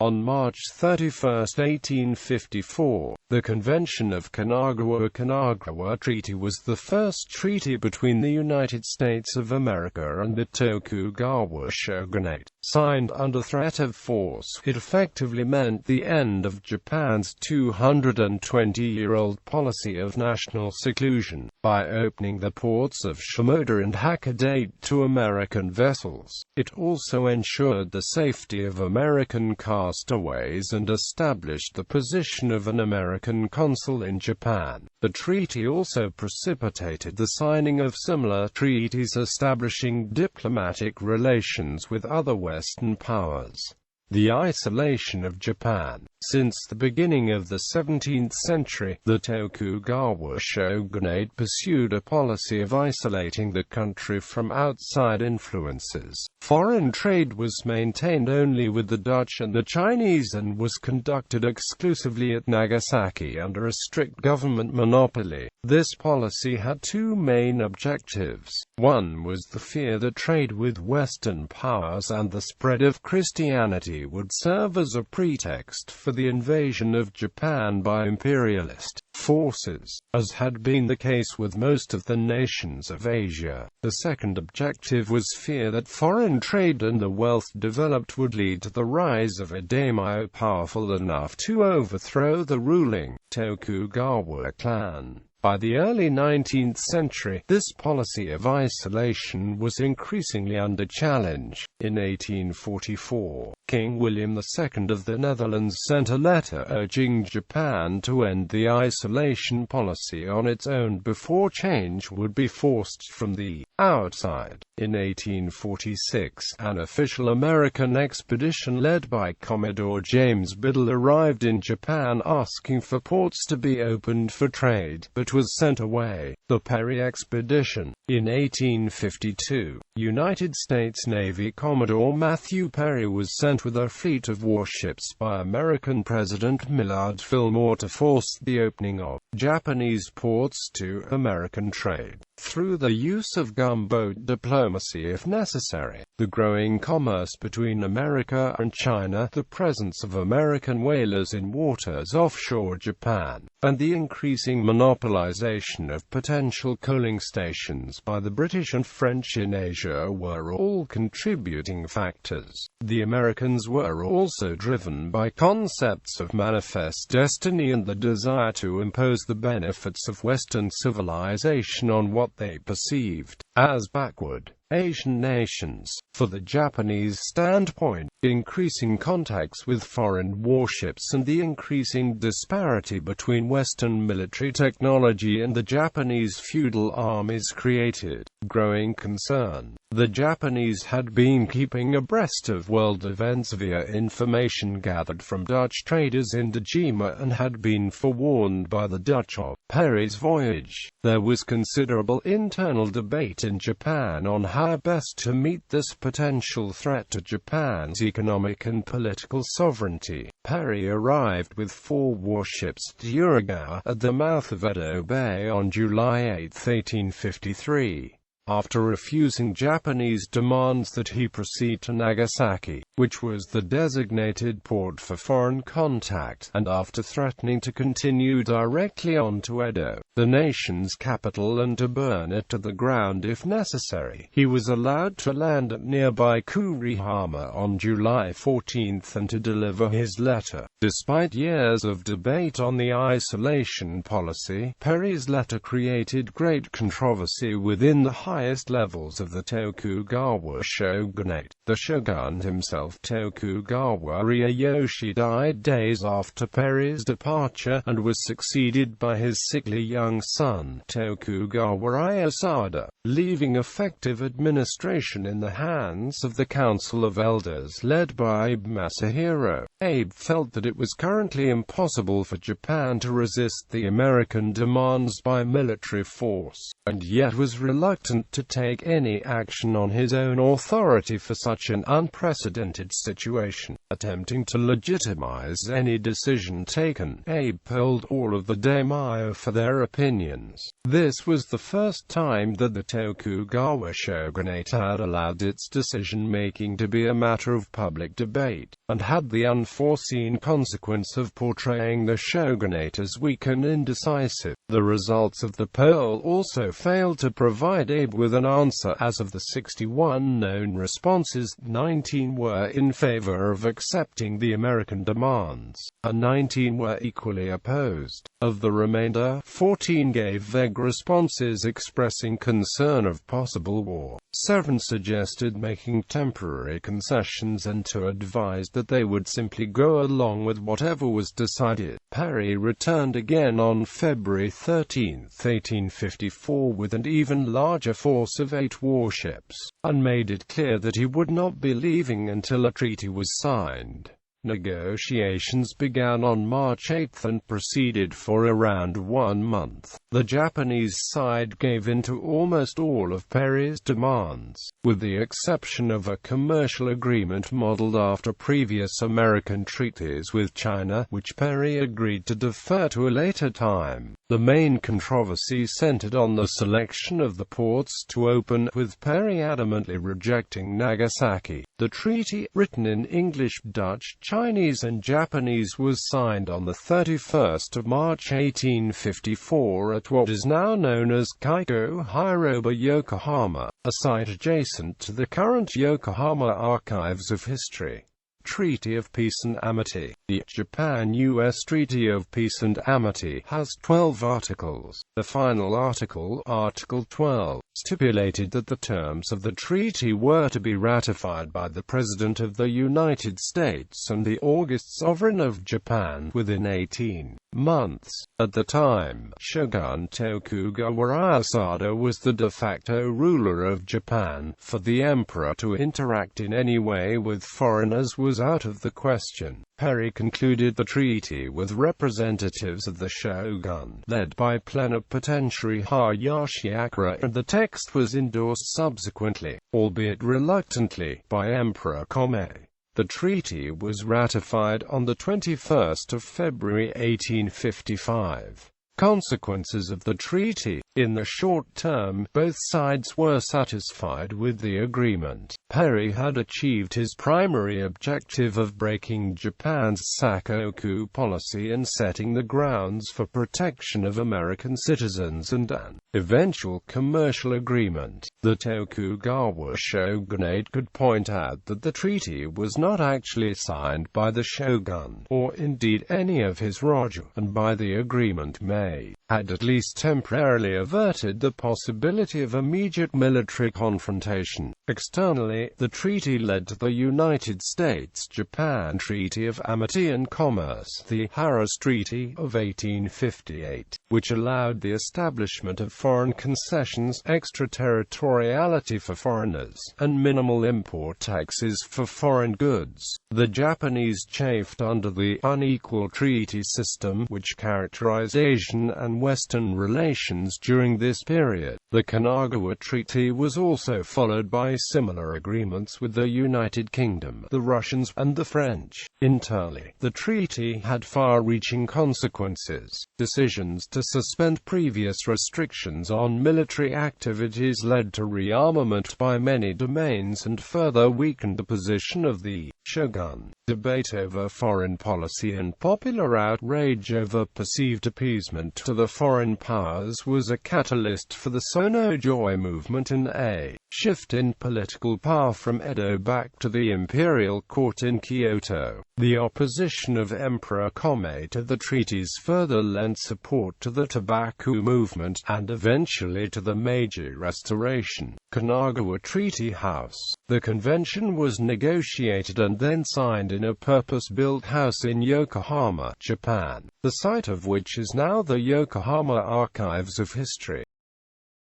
On March 31, 1854, the Convention of Kanagawa Treaty was the first treaty between the United States of America and the Tokugawa Shogunate. Signed under threat of force, it effectively meant the end of Japan's 220-year-old policy of national seclusion, by opening the ports of Shimoda and Hakodate to American vessels. It also ensured the safety of American castaways and established the position of an American consul in Japan. The treaty also precipitated the signing of similar treaties establishing diplomatic relations with other Western powers. The isolation of Japan. Since the beginning of the 17th century, the Tokugawa Shogunate pursued a policy of isolating the country from outside influences. Foreign trade was maintained only with the Dutch and the Chinese and was conducted exclusively at Nagasaki under a strict government monopoly. This policy had two main objectives. One was the fear that trade with Western powers and the spread of Christianity would serve as a pretext for the invasion of Japan by imperialist forces, as had been the case with most of the nations of Asia. The second objective was fear that foreign trade and the wealth developed would lead to the rise of a daimyo powerful enough to overthrow the ruling Tokugawa clan. By the early 19th century, this policy of isolation was increasingly under challenge. In 1844, King William II of the Netherlands sent a letter urging Japan to end the isolation policy on its own before change would be forced from the outside. In 1846, an official American expedition led by Commodore James Biddle arrived in Japan asking for ports to be opened for trade, but was sent away. The Perry expedition. In 1852, United States Navy Commodore Matthew Perry was sent with a fleet of warships by American President Millard Fillmore to force the opening of Japanese ports to American trade, through the use of gunboat diplomacy if necessary. The growing commerce between America and China, the presence of American whalers in waters offshore Japan, and the increasing monopolization of potential coaling stations by the British and French in Asia were all contributing factors. The Americans were also driven by concepts of manifest destiny and the desire to impose the benefits of Western civilization on what they perceived as backward Asian nations. For the Japanese standpoint, increasing contacts with foreign warships and the increasing disparity between Western military technology and the Japanese feudal armies created growing concern. The Japanese had been keeping abreast of world events via information gathered from Dutch traders in Dejima and had been forewarned by the Dutch of Perry's voyage. There was considerable internal debate in Japan on how best to meet this potential threat to Japan's economic and political sovereignty. Perry arrived with 4 warships at Uraga, at the mouth of Edo Bay on July 8, 1853. After refusing Japanese demands that he proceed to Nagasaki, which was the designated port for foreign contact, and after threatening to continue directly on to Edo, the nation's capital, and to burn it to the ground if necessary, he was allowed to land at nearby Kurihama on July 14 and to deliver his letter. Despite years of debate on the isolation policy, Perry's letter created great controversy within the highest levels of the Tokugawa Shogunate. The shogun himself, Tokugawa Ieyasu, died days after Perry's departure, and was succeeded by his sickly young son, Tokugawa Ieyasu, leaving effective administration in the hands of the Council of Elders led by Abe Masahiro. Abe felt that it was currently impossible for Japan to resist the American demands by military force, and yet was reluctant to take any action on his own authority for such an unprecedented situation. Attempting to legitimize any decision taken, Abe polled all of the daimyo for their opinions. This was the first time that the Tokugawa Shogunate had allowed its decision-making to be a matter of public debate. and had the unforeseen consequence of portraying the shogunate as weak and indecisive. The results of the poll also failed to provide Abe with an answer. As of the 61 known responses, 19 were in favor of accepting the American demands, and 19 were equally opposed. Of the remainder, 14 gave vague responses expressing concern of possible war. 7 suggested making temporary concessions and 2 advised that they would simply go along with whatever was decided. Perry returned again on February 13, 1854 with an even larger force of 8 warships, and made it clear that he would not be leaving until a treaty was signed. Negotiations began on March 8 and proceeded for around 1 month. The Japanese side gave in to almost all of Perry's demands, with the exception of a commercial agreement modeled after previous American treaties with China, which Perry agreed to defer to a later time. The main controversy centered on the selection of the ports to open, with Perry adamantly rejecting Nagasaki. The treaty, written in English, Dutch, Chinese and Japanese, was signed on the 31st of March 1854 at what is now known as Kaiko Hiroba, Yokohama, a site adjacent to the current Yokohama Archives of History. Treaty of Peace and Amity. The Japan-US Treaty of Peace and Amity has 12 articles. The final article, Article 12, stipulated that the terms of the treaty were to be ratified by the President of the United States and the August Sovereign of Japan within 18 months. At the time, Shogun Tokugawa Ieyasu was the de facto ruler of Japan. For the emperor to interact in any way with foreigners was out of the question. Perry concluded the treaty with representatives of the shogun, led by plenipotentiary Hayashi Akira, and the text was endorsed subsequently, albeit reluctantly, by Emperor Komei. The treaty was ratified on the 21st of February 1855. Consequences of the treaty. In the short term, both sides were satisfied with the agreement. Perry had achieved his primary objective of breaking Japan's Sakoku policy and setting the grounds for protection of American citizens and an eventual commercial agreement. The Tokugawa Shogunate could point out that the treaty was not actually signed by the shogun, or indeed any of his Raja, and by the agreement had at least temporarily averted the possibility of immediate military confrontation. Externally, the treaty led to the United States-Japan Treaty of Amity and Commerce, the Harris Treaty of 1858, which allowed the establishment of foreign concessions, extraterritoriality for foreigners, and minimal import taxes for foreign goods. The Japanese chafed under the unequal treaty system, which characterized Asian and Western relations during this period. The Kanagawa Treaty was also followed by similar agreements with the United Kingdom, the Russians, and the French. Internally, the treaty had far-reaching consequences. Decisions to suspend previous restrictions on military activities led to rearmament by many domains and further weakened the position of the shogun. Debate over foreign policy and popular outrage over perceived appeasement to the foreign powers was a catalyst for the Sono-Joy movement and a shift in political power from Edo back to the imperial court in Kyoto. The opposition of Emperor Komei to the treaties further lent support to the tobacco movement, and eventually to the Meiji Restoration. Kanagawa Treaty House. The convention was negotiated and then signed in a purpose-built house in Yokohama, Japan, the site of which is now the Yokohama Archives of History.